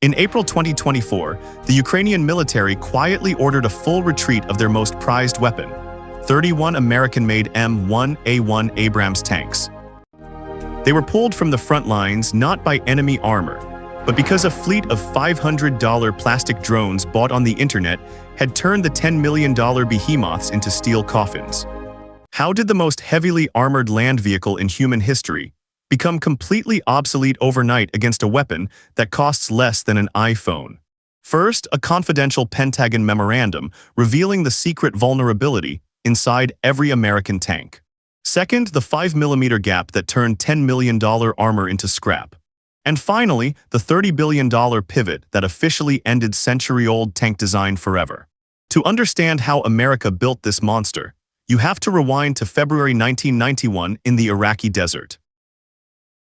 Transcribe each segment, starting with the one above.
In April 2024, the Ukrainian military quietly ordered a full retreat of their most prized weapon, 31 American-made M1A1 Abrams tanks. They were pulled from the front lines not by enemy armor, but because a fleet of $500 plastic drones bought on the internet had turned the $10 million behemoths into steel coffins. How did the most heavily armored land vehicle in human history become completely obsolete overnight against a weapon that costs less than an iPhone? First, a confidential Pentagon memorandum revealing the secret vulnerability inside every American tank. Second, the 5mm gap that turned $10 million armor into scrap. And finally, the $30 billion pivot that officially ended century-old tank design forever. To understand how America built this monster, you have to rewind to February 1991 in the Iraqi desert.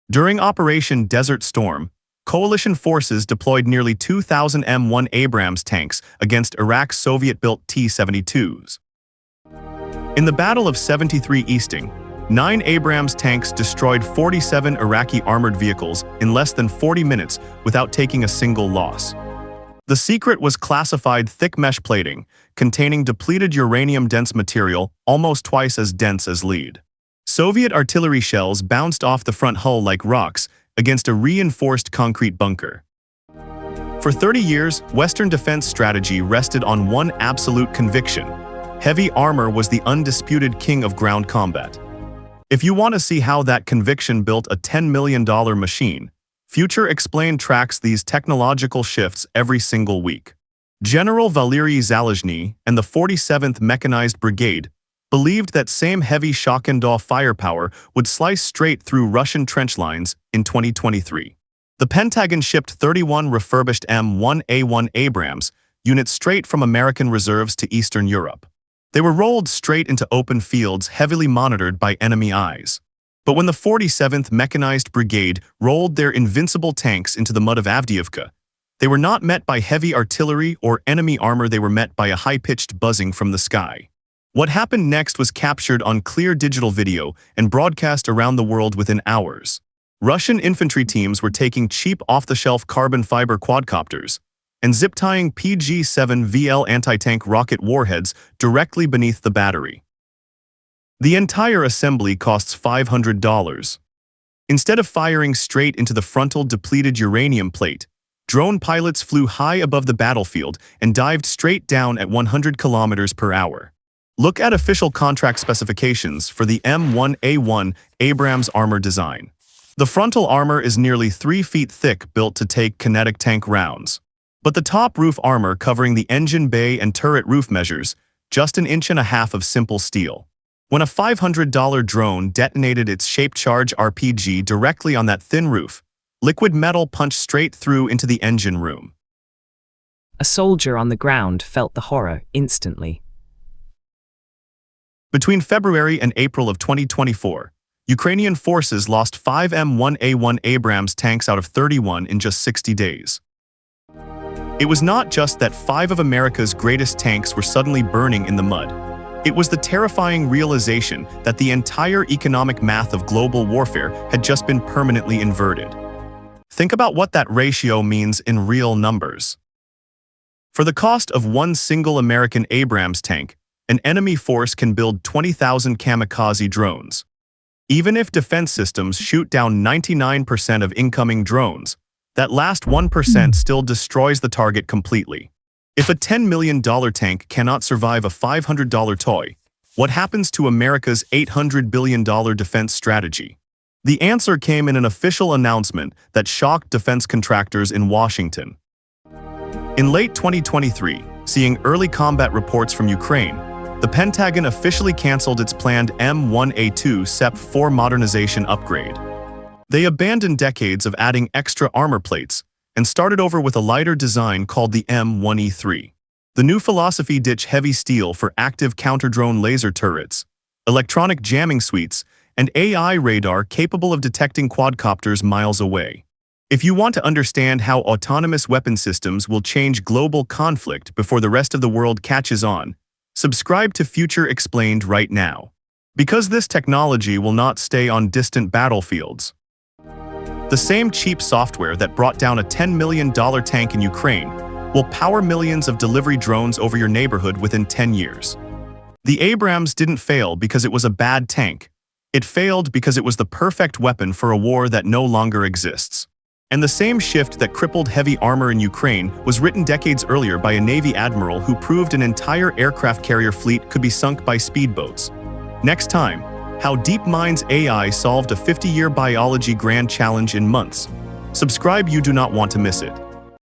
During Operation Desert Storm, coalition forces deployed nearly 2,000 M1 Abrams tanks against Iraq's Soviet-built T-72s. In the Battle of 73 Easting, 9 Abrams tanks destroyed 47 Iraqi armored vehicles in less than 40 minutes without taking a single loss. The secret was classified thick mesh plating, containing depleted uranium-dense material almost twice as dense as lead. Soviet artillery shells bounced off the front hull like rocks against a reinforced concrete bunker. For 30 years, Western defense strategy rested on one absolute conviction: heavy armor was the undisputed king of ground combat. If you want to see how that conviction built a $10 million machine, Future Explained tracks these technological shifts every single week. General Valery Zaluzhny and the 47th Mechanized Brigade believed that same heavy shock-and-awe firepower would slice straight through Russian trench lines in 2023. The Pentagon shipped 31 refurbished M1A1 Abrams units straight from American reserves to Eastern Europe. They were rolled straight into open fields heavily monitored by enemy eyes. But when the 47th Mechanized Brigade rolled their invincible tanks into the mud of Avdiivka, they were not met by heavy artillery or enemy armor. They were met by a high-pitched buzzing from the sky. What happened next was captured on clear digital video and broadcast around the world within hours. Russian infantry teams were taking cheap off-the-shelf carbon fiber quadcopters and zip-tying PG-7VL anti-tank rocket warheads directly beneath the battery. The entire assembly costs $500. Instead of firing straight into the frontal depleted uranium plate, drone pilots flew high above the battlefield and dived straight down at 100 kilometers per hour. Look at official contract specifications for the M1A1 Abrams armor design. The frontal armor is nearly 3 feet thick, built to take kinetic tank rounds. But the top roof armor covering the engine bay and turret roof measures just 1.5 inches of simple steel. When a $500 drone detonated its shaped charge RPG directly on that thin roof, liquid metal punched straight through into the engine room. A soldier on the ground felt the horror instantly. Between February and April of 2024, Ukrainian forces lost 5 M1A1 Abrams tanks out of 31 in just 60 days. It was not just that 5 of America's greatest tanks were suddenly burning in the mud. It was the terrifying realization that the entire economic math of global warfare had just been permanently inverted. Think about what that ratio means in real numbers. For the cost of one single American Abrams tank, an enemy force can build 20,000 kamikaze drones. Even if defense systems shoot down 99% of incoming drones, that last 1% still destroys the target completely. If a $10 million tank cannot survive a $500 toy, what happens to America's $800 billion defense strategy? The answer came in an official announcement that shocked defense contractors in Washington. In late 2023, seeing early combat reports from Ukraine, the Pentagon officially canceled its planned M1A2 SEP-4 modernization upgrade. They abandoned decades of adding extra armor plates and started over with a lighter design called the M1E3. The new philosophy ditched heavy steel for active counter-drone laser turrets, electronic jamming suites, and AI radar capable of detecting quadcopters miles away. If you want to understand how autonomous weapon systems will change global conflict before the rest of the world catches on, subscribe to Future Explained right now. Because this technology will not stay on distant battlefields. The same cheap software that brought down a $10 million tank in Ukraine will power millions of delivery drones over your neighborhood within 10 years. The Abrams didn't fail because it was a bad tank. It failed because it was the perfect weapon for a war that no longer exists. And the same shift that crippled heavy armor in Ukraine was written decades earlier by a Navy admiral who proved an entire aircraft carrier fleet could be sunk by speedboats. Next time, how DeepMind's AI solved a 50-year biology grand challenge in months. Subscribe, you do not want to miss it.